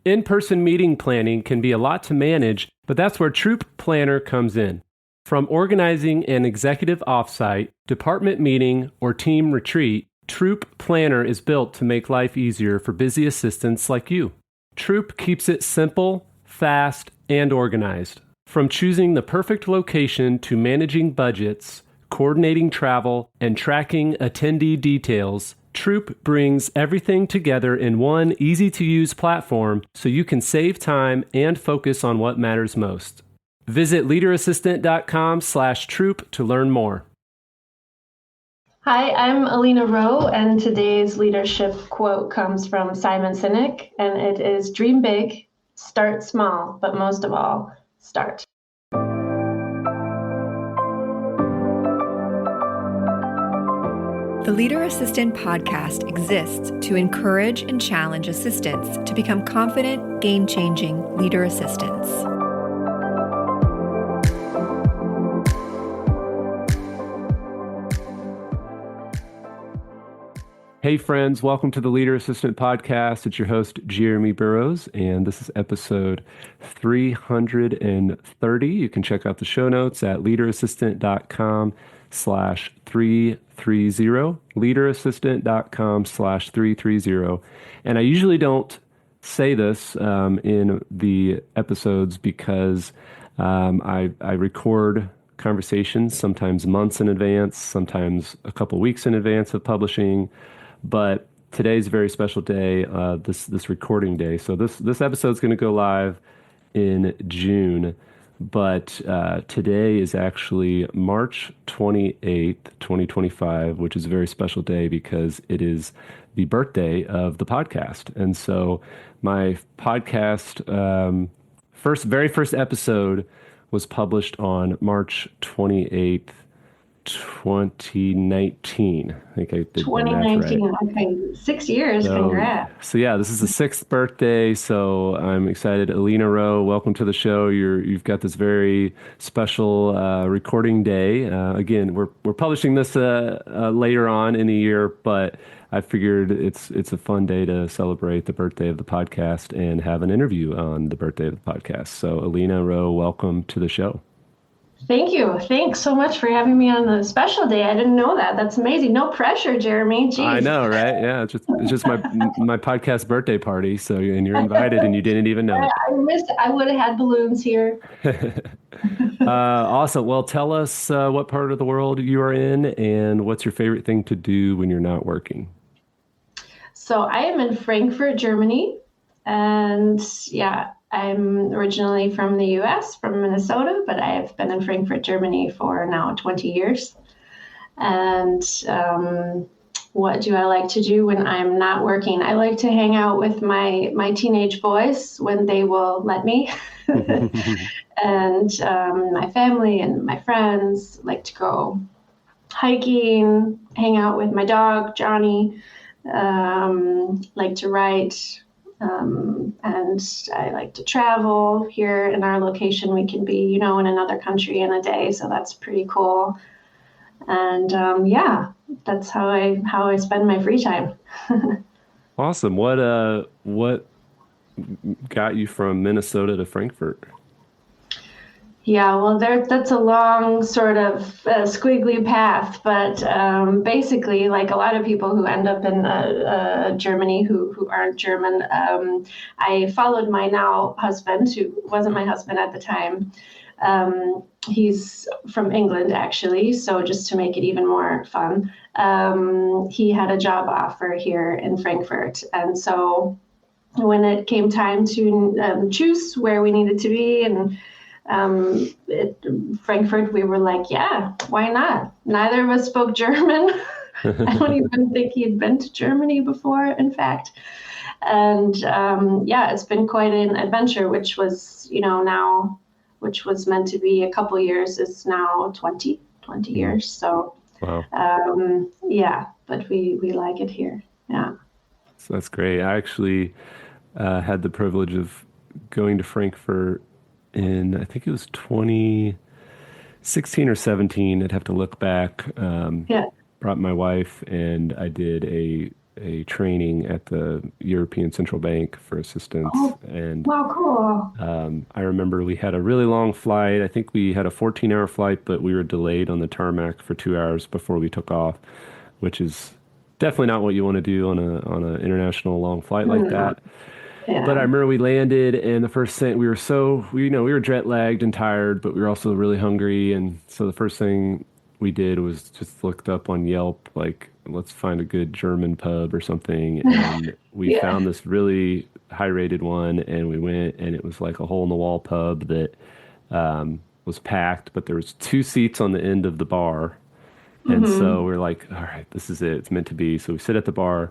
In-person meeting planning can be a lot to manage, but that's where Troop Planner comes in. From organizing an executive offsite, department meeting, or team retreat, Troop Planner is built to make life easier for busy assistants like you. Troop keeps it simple, fast, and organized. From choosing the perfect location to managing budgets, coordinating travel, and tracking attendee details, Troop brings everything together in one easy-to-use platform so you can save time and focus on what matters most. Visit leaderassistant.com/Troop to learn more. Hi, I'm Aliina Rowe, and today's leadership quote comes from Simon Sinek, and it is, "Dream big, start small, but most of all, start." The Leader Assistant podcast exists to encourage and challenge assistants to become confident, game-changing leader assistants. Hey friends, welcome to the Leader Assistant Podcast. It's your host, Jeremy Burrows, and this is episode 330. You can check out the show notes at leaderassistant.com/330, leaderassistant.com/330. And I usually don't say this in the episodes because I record conversations sometimes months in advance, sometimes a couple weeks in advance of publishing. But today's a very special day, this recording day. So this episode is going to go live in June, but today is actually March 28th, 2025, which is a very special day because it is the birthday of the podcast. And so my podcast, very first episode was published on March 28th, 2019. I think I did 2019. Right. Okay, 6 years. Congrats. So yeah, this is the 6th birthday. So I'm excited. Aliina Rowe, welcome to the show. You've got this very special recording day. Again, we're publishing this later on in the year, but I figured it's a fun day to celebrate the birthday of the podcast and have an interview on the birthday of the podcast. So Aliina Rowe, welcome to the show. Thank you. Thanks so much for having me on the special day. I didn't know that. That's amazing. No pressure, Jeremy. Jeez. I know, right? Yeah, it's just my podcast birthday party. So and you're invited, and you didn't even know. I missed. I would have had balloons here. Awesome. Well, tell us what part of the world you are in, and what's your favorite thing to do when you're not working. So I am in Frankfurt, Germany, and yeah. I'm originally from the U.S., from Minnesota, but I have been in Frankfurt, Germany for now 20 years. And what do I like to do when I'm not working? I like to hang out with my teenage boys when they will let me. And my family and my friends like to go hiking, hang out with my dog, Johnny, like to write. And I like to travel. Here in our location, we can be, in another country in a day. So that's pretty cool. And yeah, that's how I spend my free time. Awesome. What got you from Minnesota to Frankfurt? Yeah, well, that's a long sort of squiggly path, but basically, like a lot of people who end up in Germany who aren't German, I followed my now husband, who wasn't my husband at the time. He's from England, actually, so just to make it even more fun, he had a job offer here in Frankfurt, and so when it came time to choose where we needed to be and Frankfurt, we were like, yeah, why not? Neither of us spoke German. I don't even think he had been to Germany before, in fact. And yeah, it's been quite an adventure, which was, which was meant to be a couple years, is now 20 years. So, wow. Yeah, but we like it here. Yeah. So that's great. I actually had the privilege of going to Frankfurt in, I think it was 2016 or 17. I'd have to look back. Brought my wife, and I did a a training at the European Central Bank for assistants. Oh, And wow, cool. I remember we had a really long flight. I think we had a 14-hour flight, but we were delayed on the tarmac for 2 hours before we took off, which is definitely not what you want to do on a international long flight like Mm, that. But I yeah. remember we landed, and the first thing we were we were jet lagged and tired, but we were also really hungry. And so the first thing we did was just looked up on Yelp, like, let's find a good German pub or something. And we Yeah. found this really high rated one, and we went, and it was like a hole in the wall pub that was packed, but there was two seats on the end of the bar. And so Hmm. we're like, all right, this is it. It's meant to be. So we sit at the bar.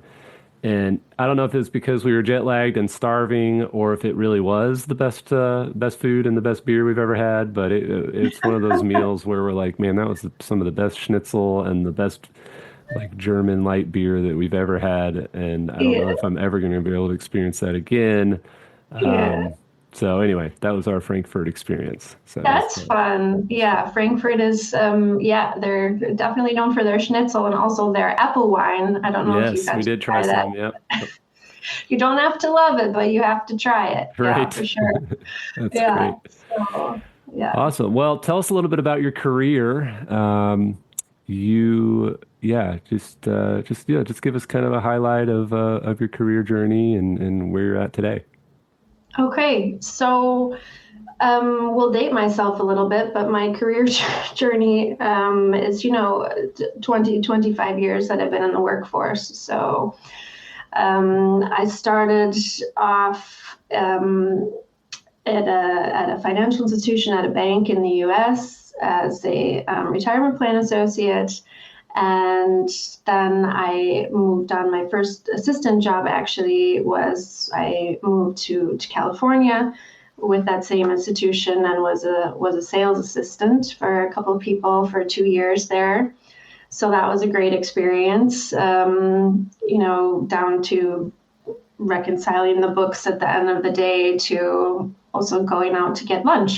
And I don't know if it's because we were jet lagged and starving, or if it really was the best food and the best beer we've ever had. But it's one of those meals where we're like, man, that was some of the best schnitzel and the best like German light beer that we've ever had. And I don't know Yeah. if I'm ever going to be able to experience that again. Yeah. Um, so anyway, that was our Frankfurt experience. So it was, That's fun. it's fun. Yeah, Frankfurt is, yeah, they're definitely known for their schnitzel and also their apple wine. I don't know if you Yes, got we to did try try that. some. Yep. You don't have to love it, but you have to try it. Yeah, Right. for sure. That's Yeah. great. So, yeah. Awesome. Well, tell us a little bit about your career. Just give us kind of a highlight of your career journey and where you're at today. Okay. So, will date myself a little bit, but my career journey is, 20, 25 years that I've been in the workforce. So, I started off at a financial institution at a bank in the US as a retirement plan associate. And then I moved on. My first assistant job actually was I moved to California with that same institution and was a sales assistant for a couple of people for 2 years there. So that was a great experience. Down to reconciling the books at the end of the day to also going out to get lunch,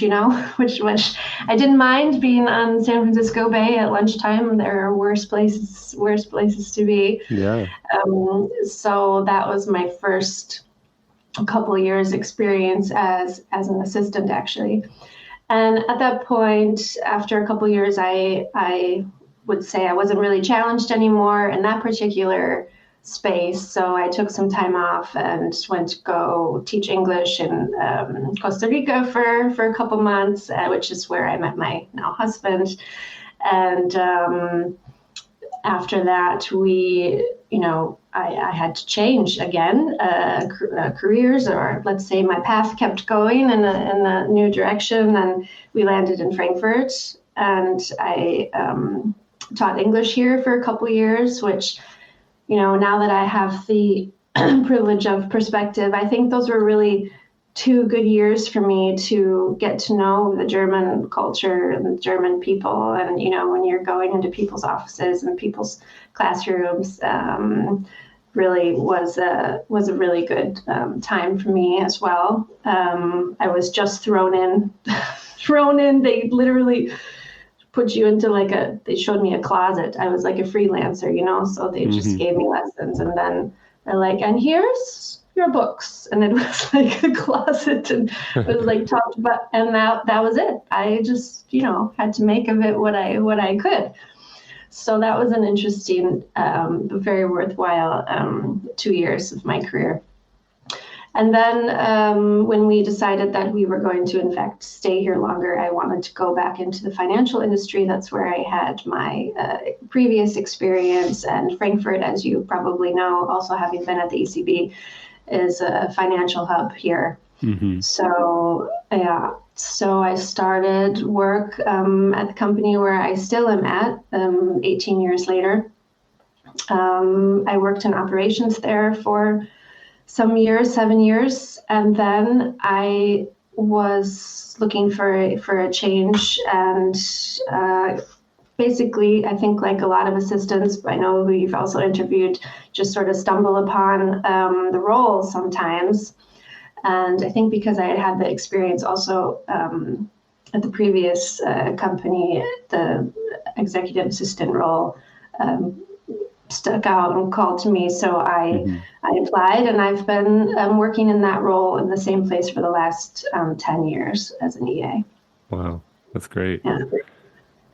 which I didn't mind being on San Francisco Bay at lunchtime. There are worse places to be. Yeah. So that was my first couple of years experience as an assistant actually. And at that point, after a couple of years, I would say I wasn't really challenged anymore in that particular space. So I took some time off and went to go teach English in Costa Rica for a couple months, which is where I met my now husband. And after that, I had to change again careers, or let's say my path kept going in a new direction, and we landed in Frankfurt. And I taught English here for a couple of years, which, now that I have the privilege of perspective, I think those were really 2 good years for me to get to know the German culture and the German people. And, when you're going into people's offices and people's classrooms, really was a really good time for me as well. I was just thrown in. They literally put you into they showed me a closet. I was like a freelancer, so they just Hmm. gave me lessons, and then they're like, and here's your books. And it was like a closet, and it was like top to bottom, and that was it. I just, had to make of it what I could. So that was an interesting, but very worthwhile 2 years of my career. And then when we decided that we were going to, in fact, stay here longer, I wanted to go back into the financial industry. That's where I had my previous experience. And Frankfurt, as you probably know, also having been at the ECB, is a financial hub here. Hmm. So, yeah. So I started work at the company where I still am at 18 years later. I worked in operations there for some years, 7 years, and then I was looking for a change, and basically, I think like a lot of assistants, I know who you've also interviewed, just sort of stumble upon the role sometimes. And I think because I had had the experience also at the previous company, the executive assistant role, stuck out and called to me. So Hmm. I applied, and I've been working in that role in the same place for the last 10 years as an EA. Wow, that's great. Yeah.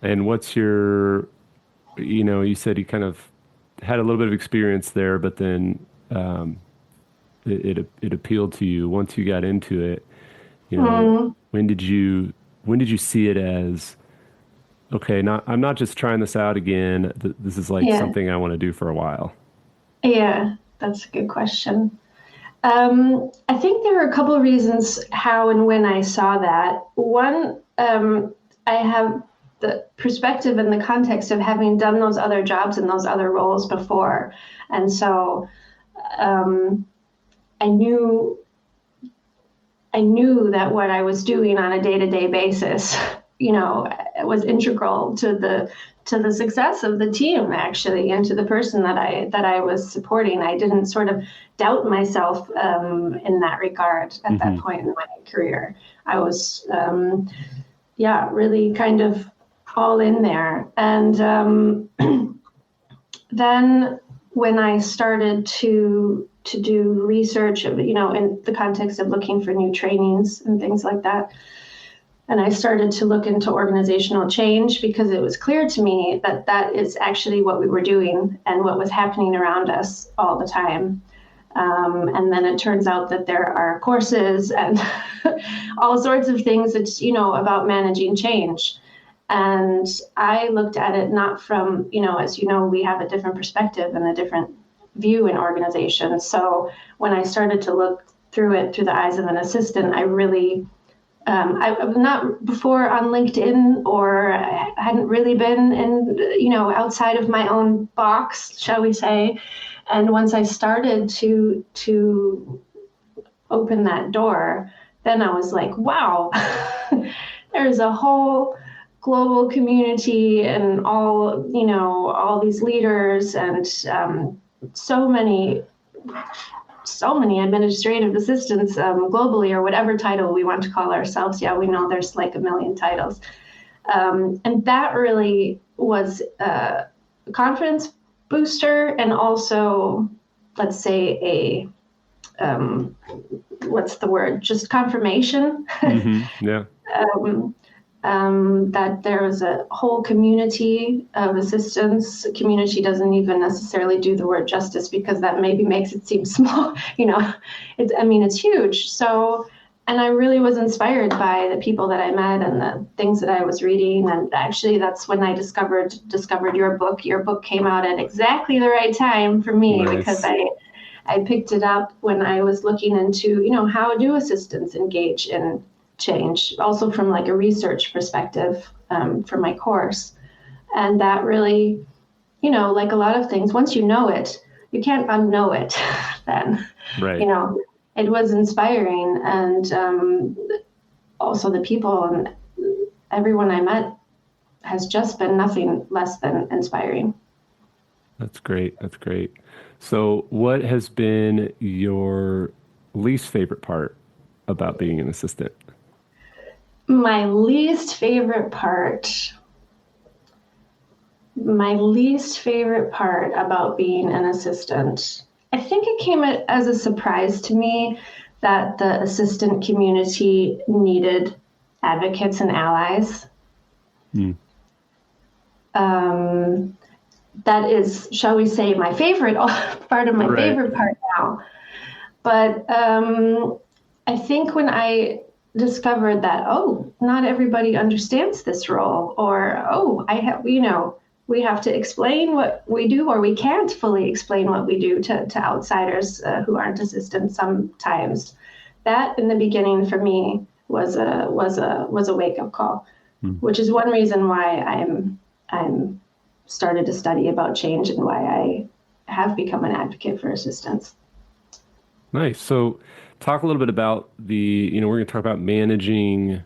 And what's your, you said you kind of had a little bit of experience there, but then um, it appealed to you once you got into it. Mm, When did you see it as, okay, I'm not just trying this out again. This is like yeah. something I want to do for a while. Yeah. That's a good question. I think there were a couple of reasons how and when I saw that. One, I have the perspective and the context of having done those other jobs and those other roles before. And so um, I knew I knew that what I was doing on a day-to-day basis, was integral to the success of the team actually, and to the person that I was supporting. I didn't sort of doubt myself in that regard at that Hmm. point in my career. I was, yeah, really kind of all in there. And then when I started to do research, in the context of looking for new trainings and things like that, and I started to look into organizational change because it was clear to me that that is actually what we were doing and what was happening around us all the time. And then it turns out that there are courses and all sorts of things that's, about managing change. And I looked at it not from, as you know, we have a different perspective and a different view in organizations. So when I started to look through it through the eyes of an assistant, I really I was not before on LinkedIn, or I hadn't really been in, outside of my own box, shall we say. And once I started to open that door, then I was like, wow, there's a whole global community and all these leaders and so many administrative assistants globally, or whatever title we want to call ourselves. Yeah, we know there's like a million titles. And that really was a confidence booster, and also, let's say, what's the word? Just confirmation. Hmm. Yeah. um, that there is a whole community of assistants. Community doesn't even necessarily do the word justice, because that maybe makes it seem small. It's huge. So, and I really was inspired by the people that I met and the things that I was reading. And actually, that's when I discovered your book. Your book came out at exactly the right time for me, because Nice. I picked it up when I was looking into, how do assistants engage in change, also from like a research perspective, for my course. And that really, like a lot of things, once you know it, you can't unknow it. Then, you Right. know, it was inspiring. And also the people and everyone I met has just been nothing less than inspiring. That's great. That's great. So, what has been your least favorite part about being an assistant? My least favorite part My least favorite part about being an assistant, I think it came as a surprise to me that the assistant community needed advocates and allies. Mm. Um, that is, shall we say, my favorite part of my Right. favorite part now. But I think when I discovered that, oh, not everybody understands this role, or, oh, we have to explain what we do, or we can't fully explain what we do to outsiders who aren't assistants sometimes. That in the beginning for me was a wake up call, Mm. which is one reason why I'm started to study about change, and why I have become an advocate for assistants. Nice. So, talk a little bit about we're going to talk about managing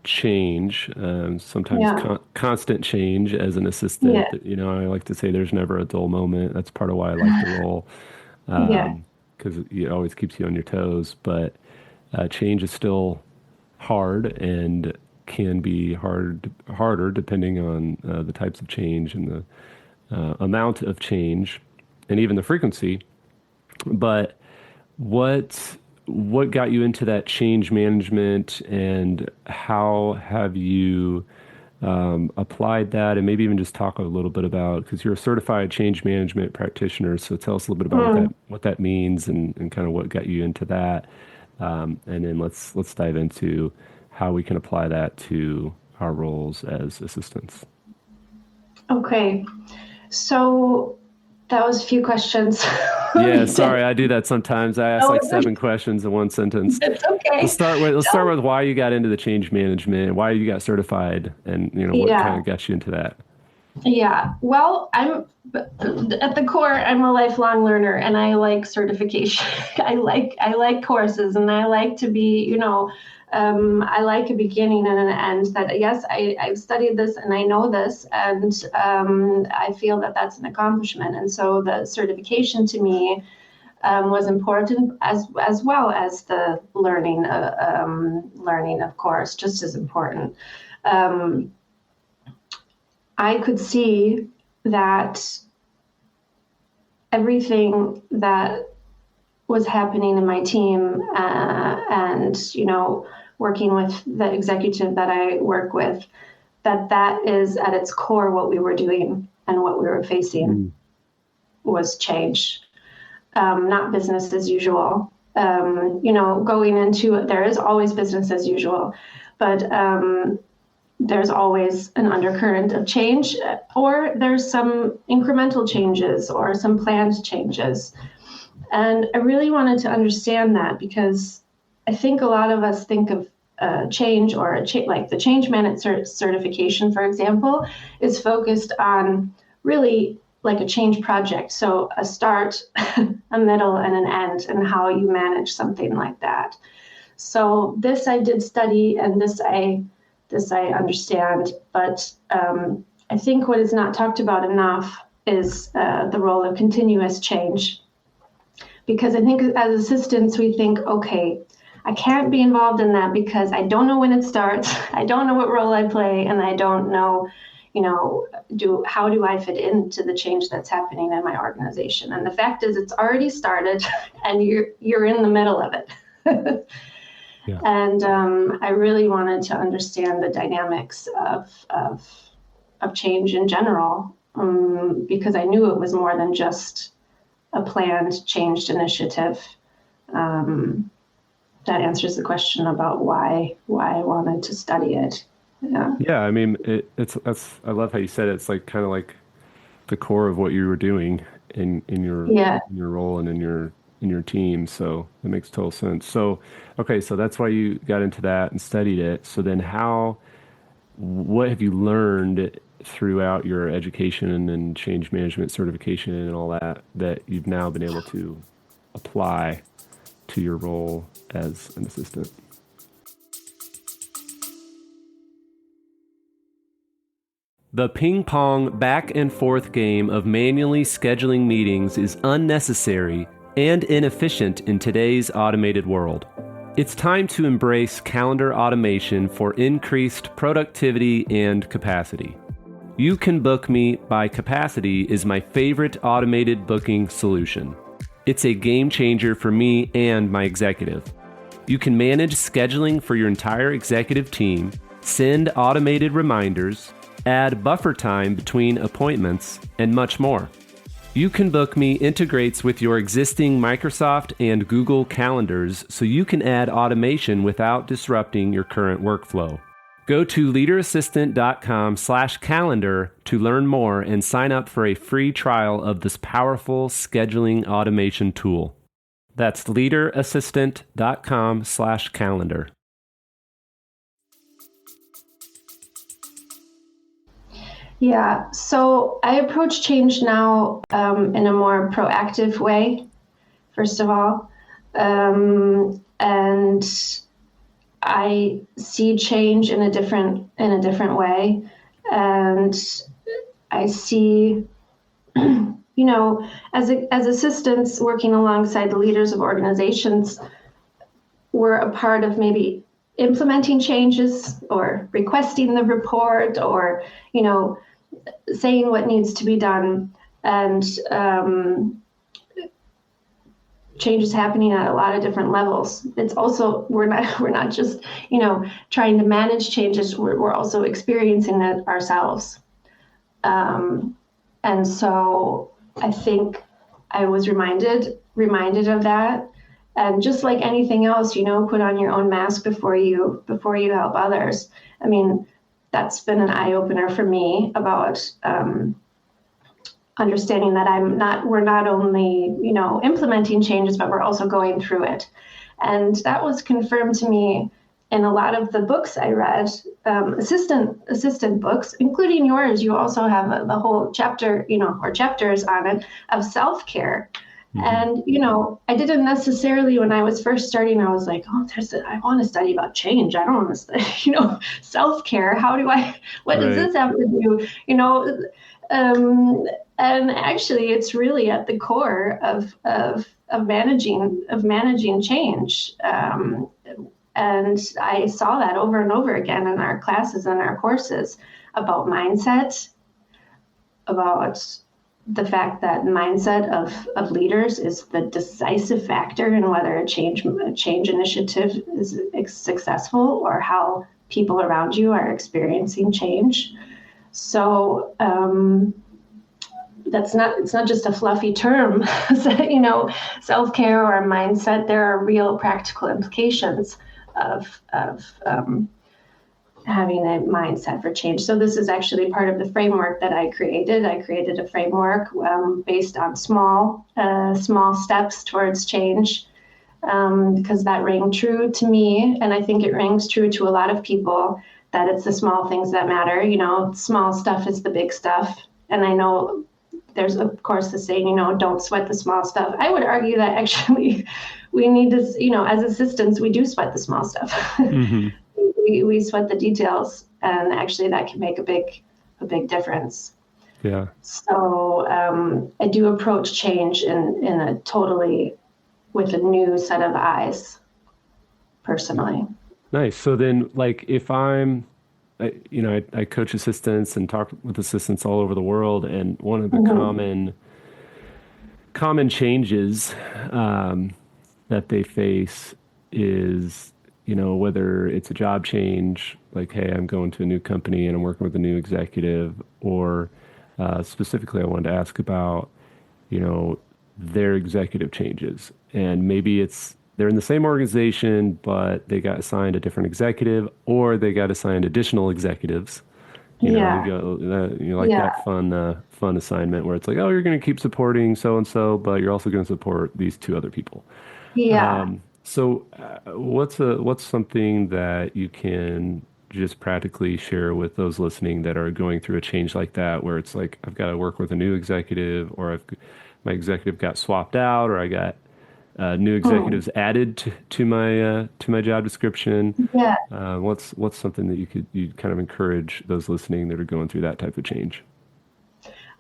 change, sometimes Yeah, constant change as an yeah, assistant. I like to say there's never a dull moment. That's part of why I like the role, yeah. because it always keeps you on your toes. But change is still hard and can be harder depending on the types of change and amount of change and even the frequency. But what got you into that change management, and how have you applied that? And maybe even just talk a little bit about, because you're a certified change management practitioner. So tell us a little bit about what that means, and kind of what got you into that. And then let's dive into how we can apply that to our roles as assistants. Okay. So that was a few questions. Yeah, sorry, I do that sometimes. I ask like 7 questions in one sentence. It's okay. Let's start with why you got into the change management, why you got certified, and what kind of got you into that. Yeah. Well, I'm at the core, I'm a lifelong learner, and I like certification. I like courses, and I like to be, I like a beginning and an end. That yes, I've studied this and I know this, and I feel that that's an accomplishment. And so the certification to me was important, as well as the learning. Learning, of course, just as important. I could see that everything that was happening in my team, and working with the executive that I work with, that is at its core what we were doing and what we were facing was change, not business as usual. Going into it, there is always business as usual, but there's always an undercurrent of change, or there's some incremental changes or some planned changes. And I really wanted to understand that, because I think a lot of us think of change, or like the change management certification, for example, is focused on really like a change project. So a start, a middle, and an end, and how you manage something like that. So this I did study, and this I understand, but I think what is not talked about enough is the role of continuous change. Because I think as assistants, we think, okay, I can't be involved in that because I don't know when it starts, I don't know what role I play, and I don't know, how do I fit into the change that's happening in my organization? And the fact is, it's already started, and you're in the middle of it. Yeah. And I really wanted to understand the dynamics of change in general, because I knew it was more than just a planned changed initiative. That answers the question about why I wanted to study it. Yeah. I mean, I love how you said it. It's like kind of like the core of what you were doing in your role and in your team. So it makes total sense. So, okay. So that's why you got into that and studied it. So then what have you learned throughout your education and change management certification and all that you've now been able to apply to your role as an assistant? The ping-pong back and forth game of manually scheduling meetings is unnecessary and inefficient in today's automated world. It's time to embrace calendar automation for increased productivity and capacity. You Can Book Me by Capacity is my favorite automated booking solution. It's a game changer for me and my executive. You can manage scheduling for your entire executive team, send automated reminders, add buffer time between appointments, and much more. You Can Book Me integrates with your existing Microsoft and Google calendars, so you can add automation without disrupting your current workflow. Go to leaderassistant.com/calendar to learn more and sign up for a free trial of this powerful scheduling automation tool. That's leaderassistant.com/calendar. Yeah, so I approach change now in a more proactive way, first of all. And I see change in a different way. And I see, as assistants working alongside the leaders of organizations, we're a part of maybe implementing changes or requesting the report or, saying what needs to be done, and change is happening at a lot of different levels. It's also, we're not just, trying to manage changes, we're also experiencing it ourselves. And so I think I was reminded of that. And just like anything else, put on your own mask before you help others. I mean, that's been an eye-opener for me about understanding that we're not only, implementing changes, but we're also going through it. And that was confirmed to me in a lot of the books I read, assistant books, including yours. You also have the whole chapter, or chapters on it, of self-care. And, I didn't necessarily, when I was first starting, I was like, I want to study about change. I don't want to study, self-care. What does this have to do? And actually it's really at the core of managing change. And I saw that over and over again in our classes and our courses about mindset, about the fact that mindset of leaders is the decisive factor in whether a change initiative is successful or how people around you are experiencing change. So it's not just a fluffy term, self-care or mindset. There are real practical implications of having a mindset for change. So this is actually part of the framework that I created. I created a framework based on small steps towards change, because that rang true to me, and I think it rings true to a lot of people, that it's the small things that matter. Small stuff is the big stuff. And I know there's, of course, the saying, don't sweat the small stuff. I would argue that actually we need to, as assistants, we do sweat the small stuff. Mm-hmm. We sweat the details, and actually that can make a big difference. Yeah. So I do approach change in a totally with a new set of eyes, personally. Nice. So then, like, if I coach assistants and talk with assistants all over the world, and one of the common changes that they face is, whether it's a job change, like, hey, I'm going to a new company and I'm working with a new executive, or specifically I wanted to ask about, their executive changes. And maybe they're in the same organization, but they got assigned a different executive, or they got assigned additional executives. That fun assignment where it's like, oh, you're going to keep supporting so-and-so, but you're also going to support these two other people. Yeah. So what's something that you can just practically share with those listening that are going through a change like that, where it's like, I've got to work with a new executive, or my executive got swapped out, or I got new executives added to my job description. Yeah. What's something that you kind of encourage those listening that are going through that type of change?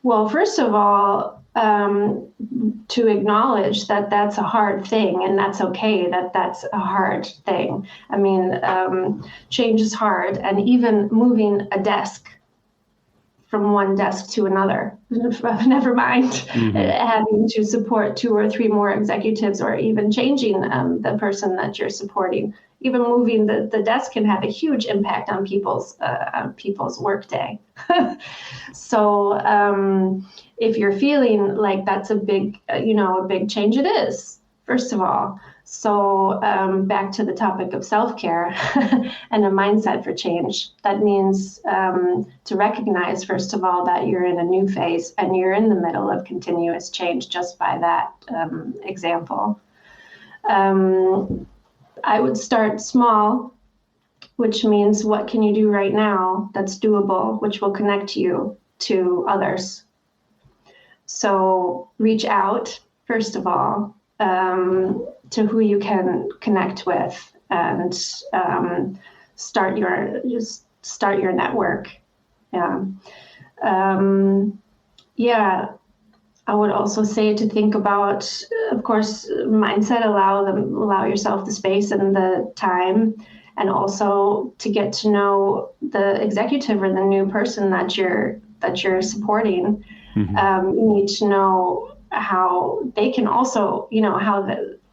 Well, first of all, to acknowledge that that's a hard thing, and that's okay that that's a hard thing. I mean, change is hard, and even moving a desk from one desk to another, never mind having to support 2 or 3 more executives, or even changing the person that you're supporting. Even moving the desk can have a huge impact on people's workday. So if you're feeling like that's a big change, it is, first of all. So back to the topic of self-care and a mindset for change. That means to recognize, first of all, that you're in a new phase and you're in the middle of continuous change, just by that example. I would start small, which means what can you do right now that's doable, which will connect you to others. So reach out, first of all, to who you can connect with, and start your network. I would also say to think about, of course, mindset. Allow yourself the space and the time, and also to get to know the executive or the new person that you're that you're supporting, Mm-hmm. you need to know how they can also,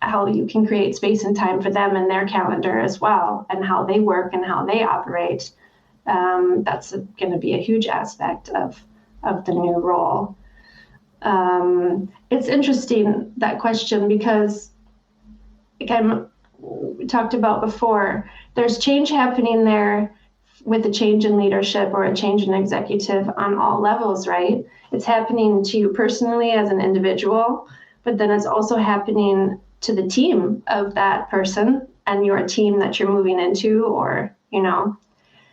how you can create space and time for them in their calendar as well, and how they work and how they operate. That's going to be a huge aspect of the new role. It's interesting, that question, because again, we talked about before, there's change happening there with a change in leadership or a change in executive on all levels, right? It's happening to you personally as an individual, but then it's also happening to the team of that person and your team that you're moving into, or,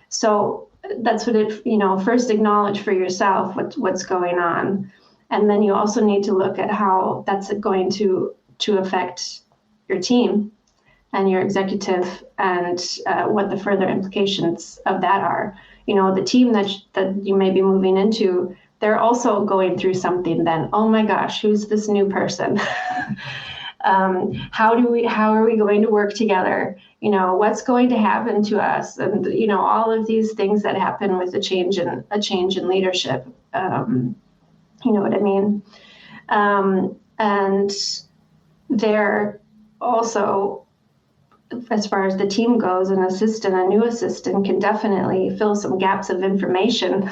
so that's what it, first acknowledge for yourself what's going on. And then you also need to look at how that's going to affect your team and your executive, and what the further implications of that are. The team that you may be moving into, they're also going through something then. Oh my gosh, who's this new person? How are we going to work together? What's going to happen to us? And, all of these things that happen with a change in leadership. You know what I mean? And they're also, as far as the team goes, a new assistant can definitely fill some gaps of information.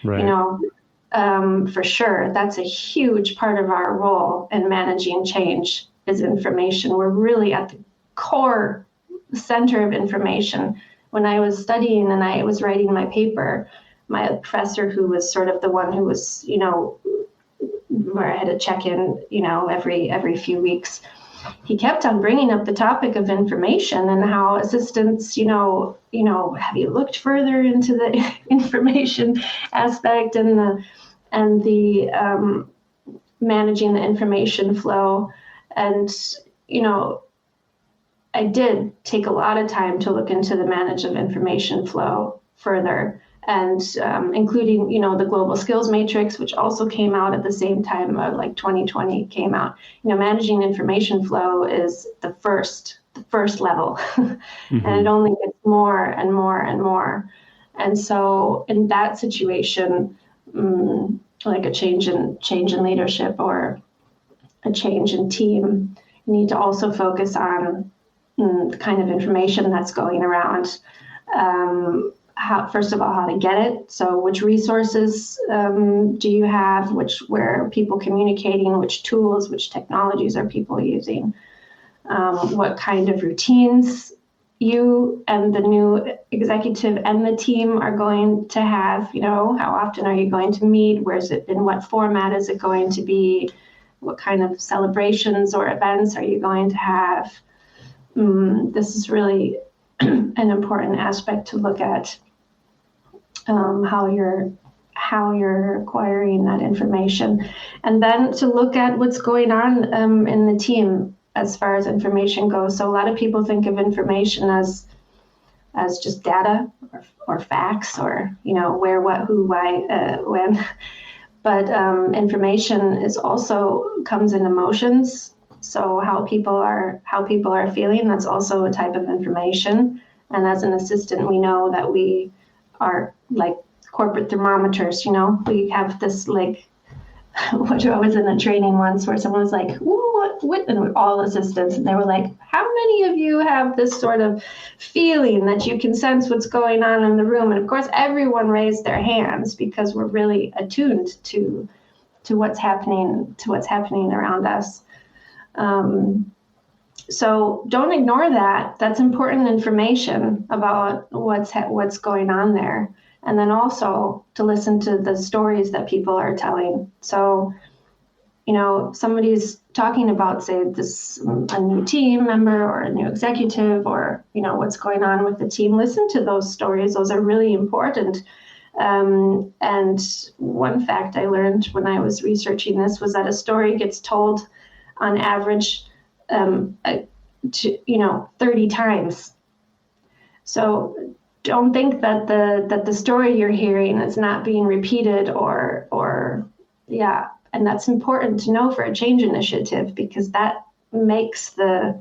Right. For sure. That's a huge part of our role in managing change, is information. We're really at the core center of information. When I was studying and I was writing my paper, my professor, who was sort of the one who was, where I had to check in, every few weeks, he kept on bringing up the topic of information and how assistants, have you looked further into the information aspect and the managing the information flow. And, I did take a lot of time to look into the management of information flow further, and including, the global skills matrix, which also came out at the same time, like 2020 came out. Managing information flow is the first level, Mm-hmm. and it only gets more and more and more. And so in that situation, like a change in leadership or a change in team, you need to also focus on the kind of information that's going around. First of all, how to get it. So which resources do you have? Where are people communicating? Which tools, which technologies are people using? What kind of routines you and the new executive and the team are going to have? How often are you going to meet? Where's it? In what format is it going to be? What kind of celebrations or events are you going to have? This is really an important aspect to look at. How you're acquiring that information, and then to look at what's going on in the team as far as information goes. So a lot of people think of information as just data or facts, or where, what, who, why, when. But information is also comes in emotions. So how people are feeling, that's also a type of information. And as an assistant, we know that we are like corporate thermometers. We have this, like, I was in a training once where someone was like, what, and we're all assistants, and they were like, how many of you have this sort of feeling that you can sense what's going on in the room? And of course, everyone raised their hands, because we're really attuned to what's happening around us. So don't ignore that. That's important information about what's going on there. And then also to listen to the stories that people are telling. So, somebody's talking about, say, a new team member or a new executive, or, what's going on with the team. Listen to those stories. Those are really important. And one fact I learned when I was researching this was that a story gets told on average 30 times. So don't think that the story you're hearing is not being repeated, and that's important to know for a change initiative, because that makes the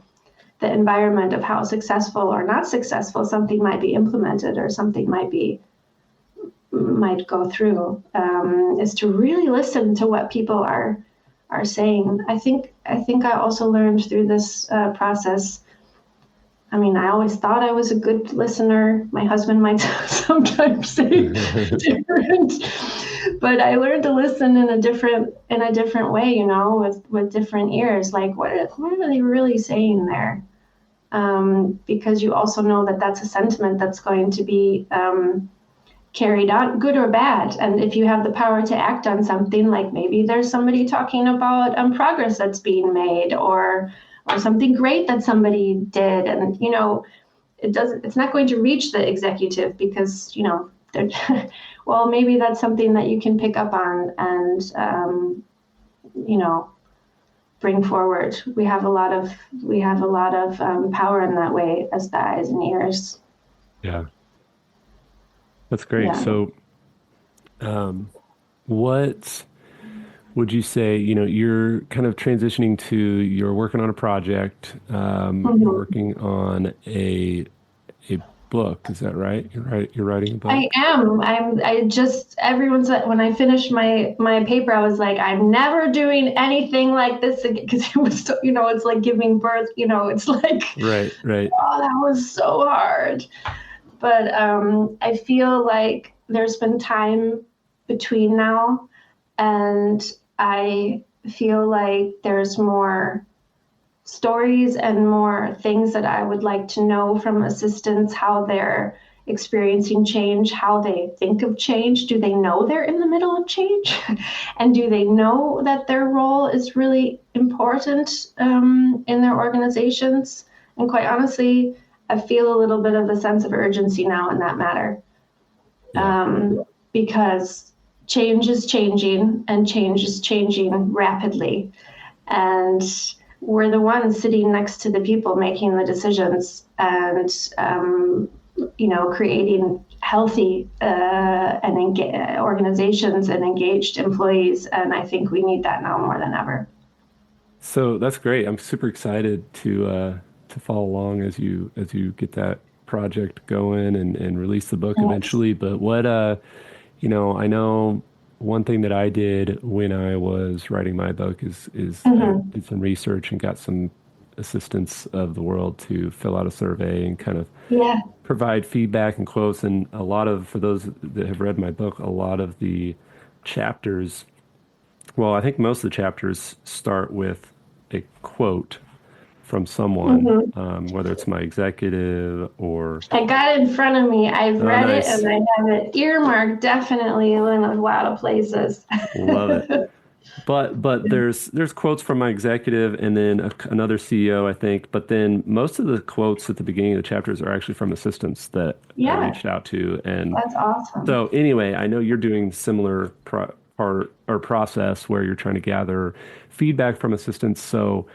environment of how successful or not successful something might be implemented or something might be might go through, is to really listen to what people are saying. I think I also learned through this process. I mean, I always thought I was a good listener. My husband might sometimes say different, but I learned to listen in a different way, you know, with different ears. Like, what are they really saying there? Because you also know that that's a sentiment that's going to be carried on, good or bad. And if you have the power to act on something, like maybe there's somebody talking about progress that's being made, or something great that somebody did, and you know, it's not going to reach the executive because, you know, they're well, maybe that's something that you can pick up on and you know, bring forward. We have a lot of power in that way as the eyes and ears. Yeah, that's great. Yeah. So, what would you say, you know, you're kind of transitioning to, you're working on a project, you're working on a book, is that right? You're writing a book? I am. Everyone said when I finished my paper, I was like, I'm never doing anything like this again, because it was so, you know, it's like giving birth, you know, it's like, Right. oh, that was so hard. But I feel like there's been time between now, and I feel like there's more stories and more things that I would like to know from assistants, how they're experiencing change, how they think of change. Do they know they're in the middle of change? And do they know that their role is really important in their organizations? And quite honestly, I feel a little bit of a sense of urgency now in that matter. Because change is changing, and change is changing rapidly. And we're the ones sitting next to the people making the decisions and, you know, creating healthy organizations and engaged employees. And I think we need that now more than ever. So that's great. I'm super excited to follow along as you get that project going and release the book eventually. But what you know, I know one thing that I did when I was writing my book is I did some research and got some assistants of the world to fill out a survey and kind of provide feedback and quotes. And a lot of, for those that have read my book, a lot of the chapters, well, I think most of the chapters start with a quote from someone, whether it's my executive or... I got it in front of me. I've read nice. it, and I have it earmarked definitely in a lot of places. Love it. But there's quotes from my executive and then another CEO, I think. But then most of the quotes at the beginning of the chapters are actually from assistants that I reached out to. And that's awesome. So anyway, I know you're doing similar process where you're trying to gather feedback from assistants. So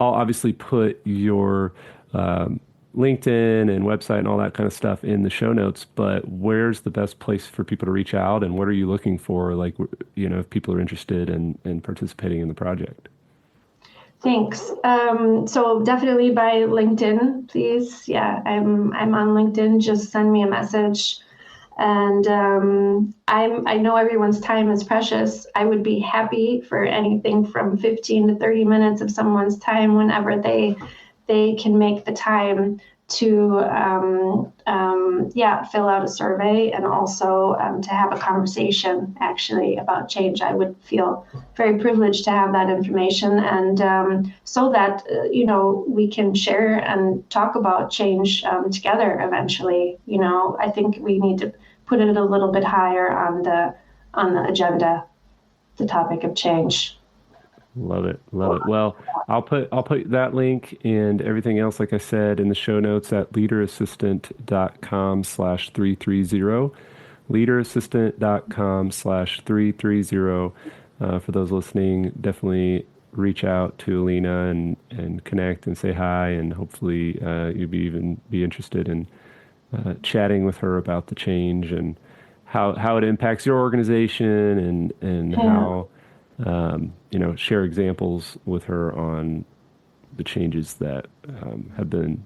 I'll obviously put your LinkedIn and website and all that kind of stuff in the show notes, but where's the best place for people to reach out, and what are you looking for? Like, you know, if people are interested in participating in the project. Thanks. So definitely by LinkedIn, please. Yeah, I'm on LinkedIn. Just send me a message. And I know everyone's time is precious. I would be happy for anything from 15 to 30 minutes of someone's time whenever they can make the time to fill out a survey, and also to have a conversation actually about change. I would feel very privileged to have that information, and so that you know, we can share and talk about change together eventually. You know, I think we need to put it a little bit higher on the agenda, the topic of change. Love it. Well, I'll put that link and everything else, like I said, in the show notes at leaderassistant.com/330. leaderassistant.com/330. For those listening, definitely reach out to Aliina and connect and say hi, and hopefully you'll be interested in chatting with her about the change and how it impacts your organization, and how you know, share examples with her on the changes that have been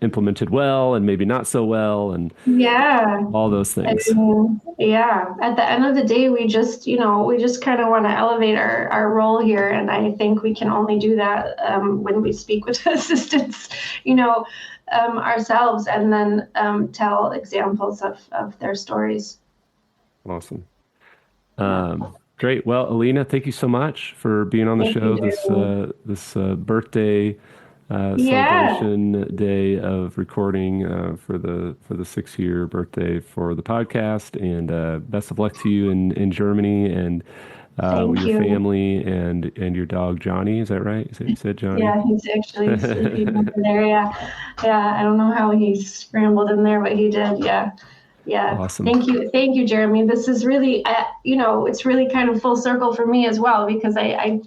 implemented well and maybe not so well, and Yeah. all those things. Yeah. At the end of the day, we just kind of want to elevate our role here. And I think we can only do that when we speak with assistants, ourselves, and then tell examples of their stories. Awesome. Great. Well, Aliina, thank you so much for being on the Thank show you, this birthday Yeah. celebration day of recording for the 6-year birthday for the podcast. And best of luck to you in Germany and with Thank your you. family and your dog Johnny. Is that right? You said Johnny? Yeah, he's actually sleeping over there. Yeah. Yeah. I don't know how he scrambled in there, but he did. Yeah. Yeah. Awesome. Thank you, Jeremy. This is really, it's really kind of full circle for me as well, because I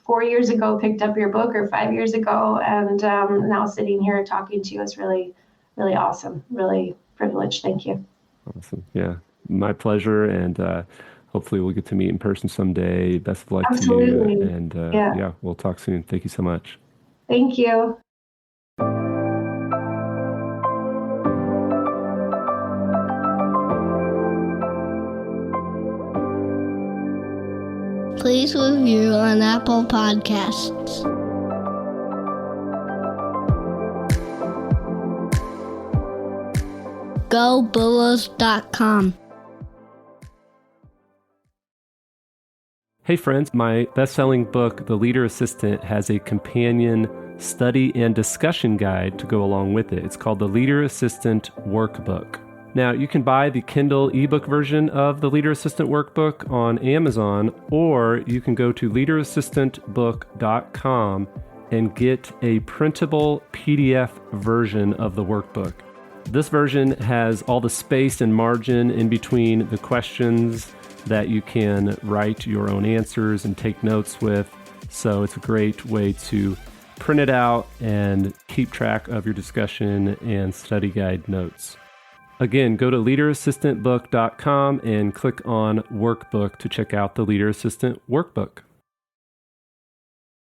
4 years ago picked up your book, or 5 years ago, and now sitting here talking to you is really, really awesome. Really privileged. Thank you. Awesome. Yeah, my pleasure. And hopefully we'll get to meet in person someday. Best of luck Absolutely. to you. And yeah, we'll talk soon. Thank you so much. Thank you. Please review on Apple Podcasts. GoBulls.com. Hey friends, my best-selling book, The Leader Assistant, has a companion study and discussion guide to go along with it. It's called the Leader Assistant Workbook. Now, you can buy the Kindle ebook version of the Leader Assistant Workbook on Amazon, or you can go to leaderassistantbook.com and get a printable PDF version of the workbook. This version has all the space and margin in between the questions that you can write your own answers and take notes with. So it's a great way to print it out and keep track of your discussion and study guide notes. Again, go to leaderassistantbook.com and click on Workbook to check out the Leader Assistant Workbook.